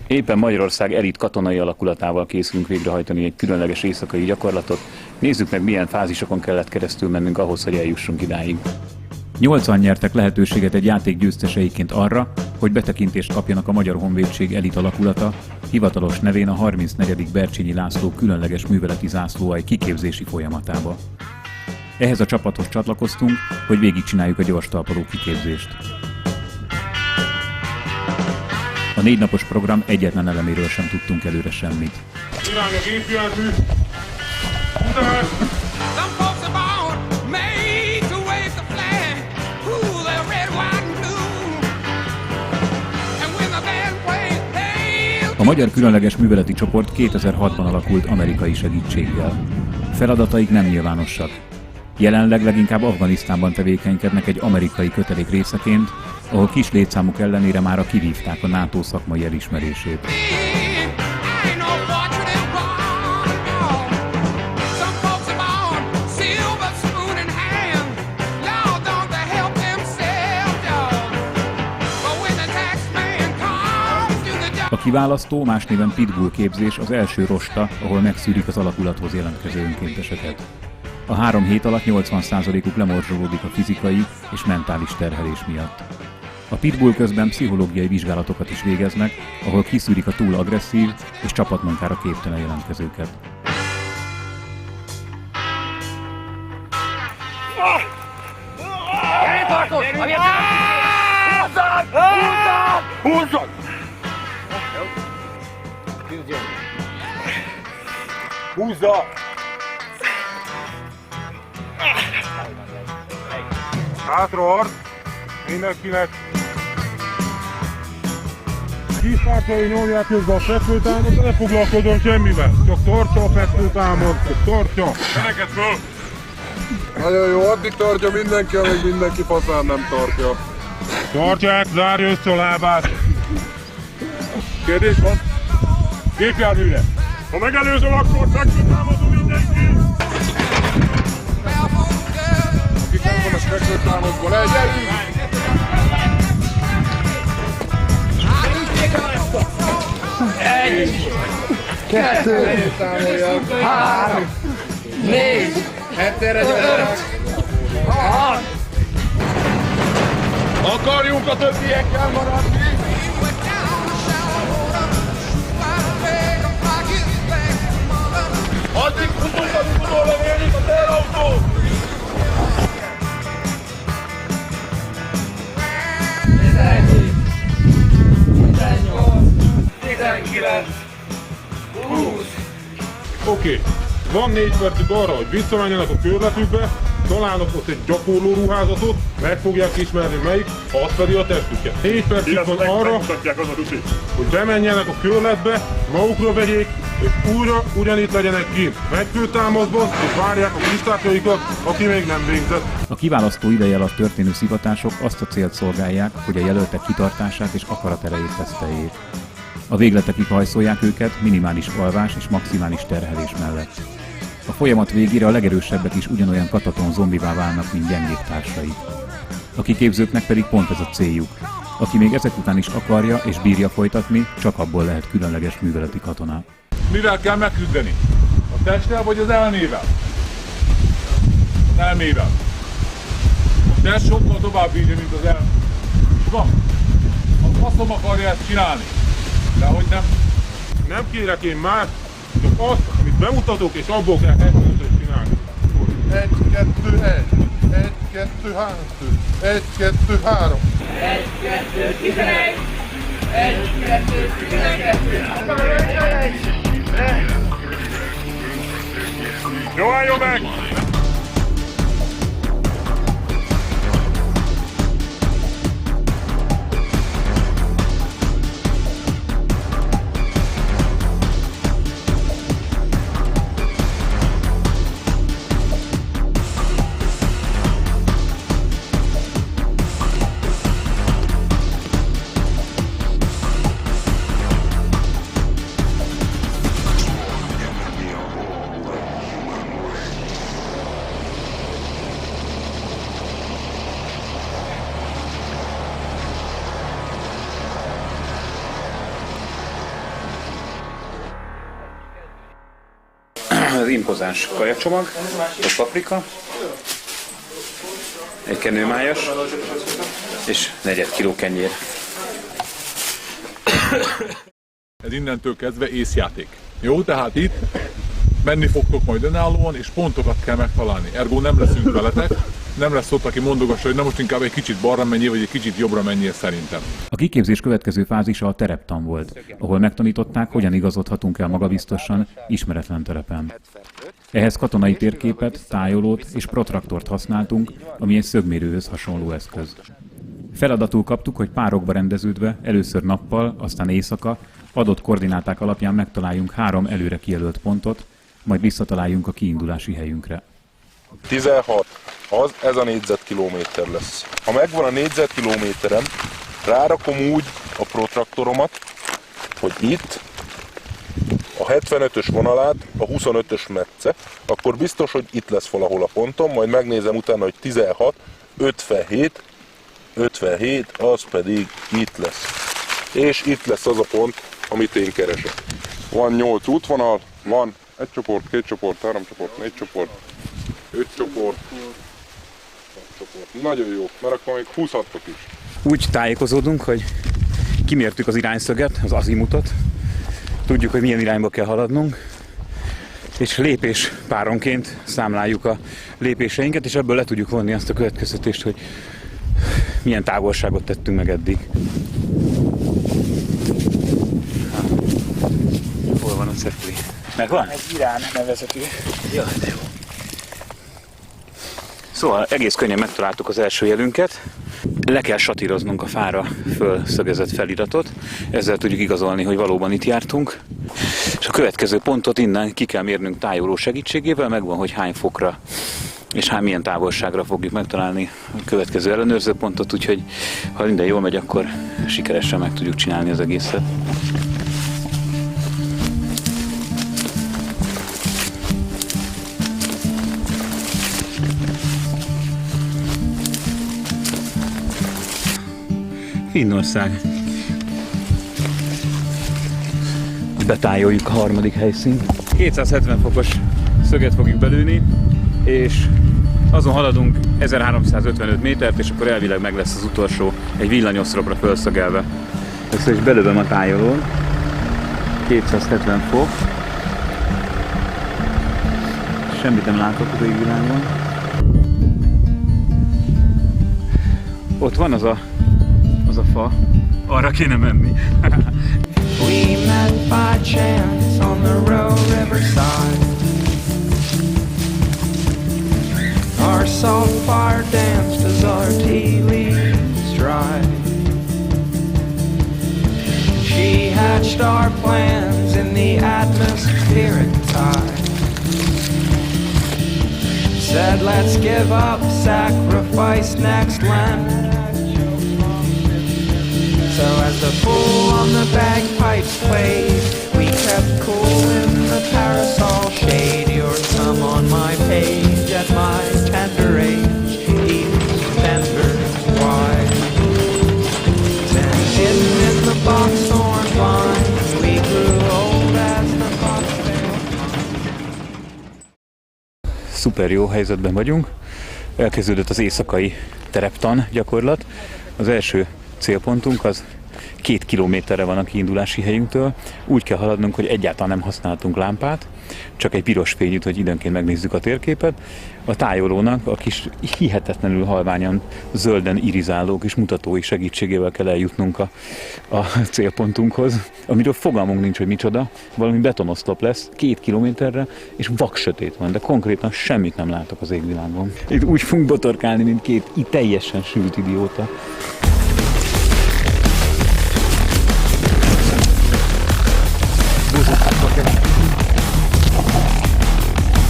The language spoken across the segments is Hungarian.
Éppen Magyarország elit katonai alakulatával készülünk végrehajtani egy különleges éjszakai gyakorlatot. Nézzük meg, milyen fázisokon kellett keresztül mennünk ahhoz, hogy eljussunk idáig. 80 nyertek lehetőséget egy játék győzteseiként arra, hogy betekintést kapjanak a Magyar Honvédség elit alakulata, hivatalos nevén a 34. Bercsényi László különleges műveleti zászlóalj kiképzési folyamatába. Ehhez a csapathoz csatlakoztunk, hogy végigcsináljuk a gyors talpaló kiképzést. A 4 napos program egyetlen eleméről sem tudtunk előre semmit. Irány a gépjármű! A Magyar Különleges Műveleti Csoport 2006-ban alakult amerikai segítséggel. Feladataik nem nyilvánosak. Jelenleg leginkább Afganisztánban tevékenykednek egy amerikai kötelék részeként, ahol kis létszámuk ellenére mára kivívták a NATO szakmai elismerését. A kiválasztó, más néven Pitbull képzés az első rosta, ahol megszűrik az alakulathoz jelentkező önkénteseket. A 3 hét alatt 80%-uk lemorzsolódik a fizikai és mentális terhelés miatt. A Pitbull közben pszichológiai vizsgálatokat is végeznek, ahol kiszűrik a túl agresszív és csapatmunkára képtelen jelentkezőket. Húzzad! Húzza! Hátraart! Mindenkinek! Kispártai nyomják közben a fekvőtámot, de ne foglalkozom semmivel! Csak tartsa a fekvőtámot! Tartsa! Feneket föl! Nagyon jó, addig tartja mindenki, amíg mindenki faszán nem tartja. Tartsák, zárja össze a lábát! Kérdés van? Gépjárműre! Ha megelőzöm, akkor fekvőtámadó mindenki! Akik nem vannak fekvőtámadból, egyelünk! Egy, 2, 3, 4, 5, 6. Akarjunk a többiekkel maradni! Addig futunk, amíg utolsó érjük a terautó! 17, 18, 19, 20. Oké, van 4 percük arra, hogy visszamenjenek a körletükbe, találnak ott egy gyakorló ruházatot, meg fogják ismerni melyik, azt pedig a testüket. 4 percük van arra, hogy bemenjenek a körletbe, magukra vegyék, és újra ugyanitt legyenek kint, megfőtámaszban, és várják a kisztárjaikat, aki még nem végzett. A kiválasztó ideje alatt történő szivatások azt a célt szolgálják, hogy a jelöltek kitartását és akaraterejét teszteljék. A végletekig hajszolják őket minimális alvás és maximális terhelés mellett. A folyamat végére a legerősebbek is ugyanolyan kataton zombivá válnak, mint gyengébb társaik. A kiképzőknek pedig pont ez a céljuk. Aki még ezek után is akarja és bírja folytatni, csak abból lehet különleges műveleti katona. Mivel kell megküzdeni? A testtel vagy az elmével? Az elmével. A test sokkal tovább bírja, mint az elme. Van. A faszom akarja ezt csinálni. De hogy nem. Nem kérek én már, csak azt, amit bemutatok, és abból kell eszközöt csinálni. 1, 2, 1, 1, 2, 3, 1, 2, 3. 1, 2, 11, 1, 2, 12. Jó, álljon meg! az impozáns kajacsomag, a paprika, egy kenőmájas és 4 kiló kenyér. Ez innentől kezdve észjáték. Jó, tehát itt menni fogtok majd önállóan, és pontokat kell megtalálni. Ergo nem leszünk veletek, nem lesz ott, aki mondogassa, hogy nem most inkább egy kicsit balra menjél, vagy egy kicsit jobbra menjél szerintem. A kiképzés következő fázisa a tereptan volt, ahol megtanították, hogyan igazodhatunk el magabiztosan, ismeretlen terepen. Ehhez katonai térképet, tájolót és protraktort használtunk, ami egy szögmérőhöz hasonló eszköz. Feladatul kaptuk, hogy párokba rendeződve, először nappal, aztán éjszaka, adott koordináták alapján megtaláljunk 3 előre kijelölt pontot, majd visszataláljunk a kiindulási helyünkre. 16. Ez a négyzetkilométer lesz. Ha megvan a négyzetkilométerem, rárakom úgy a protraktoromat, hogy itt a 75-ös vonalát, a 25-ös metsze, akkor biztos, hogy itt lesz valahol a pontom, majd megnézem utána, hogy 16, 57, az pedig itt lesz. És itt lesz az a pont, amit én keresek. Van 8 útvonal, van 1 csoport, 2 csoport, 3 csoport, 4 csoport, 5 csoport, 6 csoport. Nagyon jó, mert akkor még húzhattok is. Úgy tájékozódunk, hogy kimértük az irányszöget, az azimutot, tudjuk, hogy milyen irányba kell haladnunk, és lépés páronként számláljuk a lépéseinket, és ebből le tudjuk vonni azt a következtetést, hogy milyen távolságot tettünk meg eddig. Hol van a cepli? Megvan? Egy Irán nevezetű. Jaj, de jó. Szóval egész könnyen megtaláltuk az első jelünket. Le kell satíroznunk a fára fölszögezett feliratot. Ezzel tudjuk igazolni, hogy valóban itt jártunk. És a következő pontot innen ki kell mérnünk tájoló segítségével. Megvan, hogy hány fokra és milyen távolságra fogjuk megtalálni a következő ellenőrző pontot. Úgyhogy ha minden jól megy, akkor sikeresen meg tudjuk csinálni az egészet. Finnország. Betájoljuk a harmadik helyszínt. 270 fokos szöget fogjuk belőni, és azon haladunk 1355 métert, és akkor elvileg meg lesz az utolsó egy villanyoszlopra fölszögelve. Ezt is belövöm a tájolón. 270 fok. Semmit nem látok az égvilágon. Ott van az a fa, arra kéne menni. We met by chance on the Roe Riverside. Our salt fire danced as our tea leaves dried. She hatched our plans in the atmospheric tide. Said let's give up, sacrifice next Lent. So as the fool on the bagpipes played, we kept cool in the parasol shade. Your thumb on my page at my tender age, each fender's wide. Then hidden in the boxthorn vines, we grew old as the foxtail. Szuper jó helyzetben vagyunk. Elkezdődött az éjszakai tereptan gyakorlat. Az első célpontunk az 2 kilométerre van a kiindulási helyünktől. Úgy kell haladnunk, hogy egyáltalán nem használtunk lámpát, csak egy piros fényűt, hogy időnként megnézzük a térképet. A tájolónak a kis hihetetlenül halványan zölden irizáló kis mutatói segítségével kell eljutnunk a célpontunkhoz, amiről fogalmunk nincs, hogy micsoda. Valami betonoszlop lesz 2 kilométerre, és vaksötét van, de konkrétan semmit nem látok az égvilágon. Itt úgy fogunk botorkálni, mint 2 teljesen sült idióta.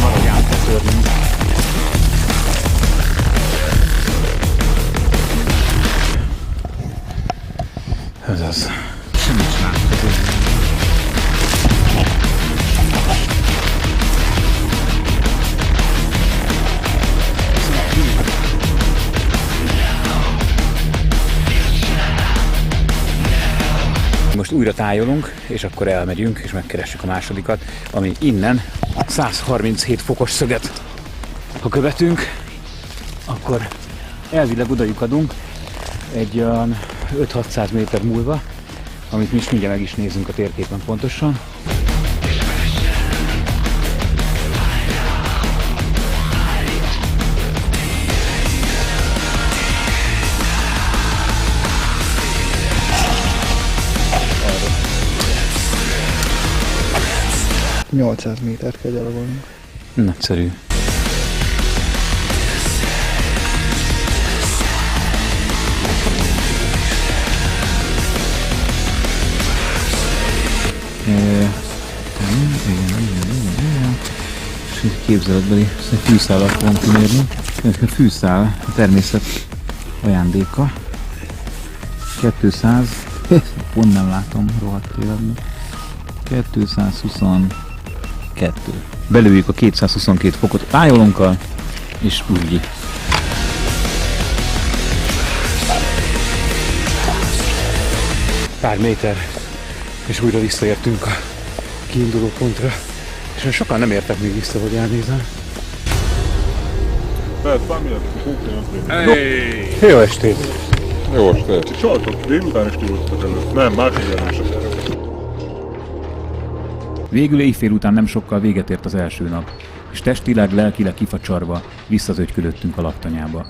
Maradj át, te szörnyű. Ez az. Semmit sem látok az égvilágon. újra tájolunk, és akkor elmegyünk, és megkeressük a másodikat, ami innen 137 fokos szöget. Ha követünk, akkor elvileg odajukadunk egy olyan 5-600 méter múlva, amit mi is mindjárt meg is nézünk a térképen pontosan. – 800 métert kell gyalogolnunk. Nagyszerű. És képzeletbeli fűszálat fogom kimérni. A fűszál a természet ajándéka. 200, pont nem látom, rohadt tévedni. 222. Belőjük a 222 fokot a tájolónkkal, és úgy. Pár méter, és újra visszaértünk a kiinduló pontra. És sokan nem értek még vissza, hogy elnézem. Jó estét! Jó estét! Csaltok, délután is túloztak előtt. Nem, más egyenlősek. Végül éjfél után nem sokkal véget ért az első nap, és testileg, lelkileg kifacsarva visszazögykölöttünk a laktanyába.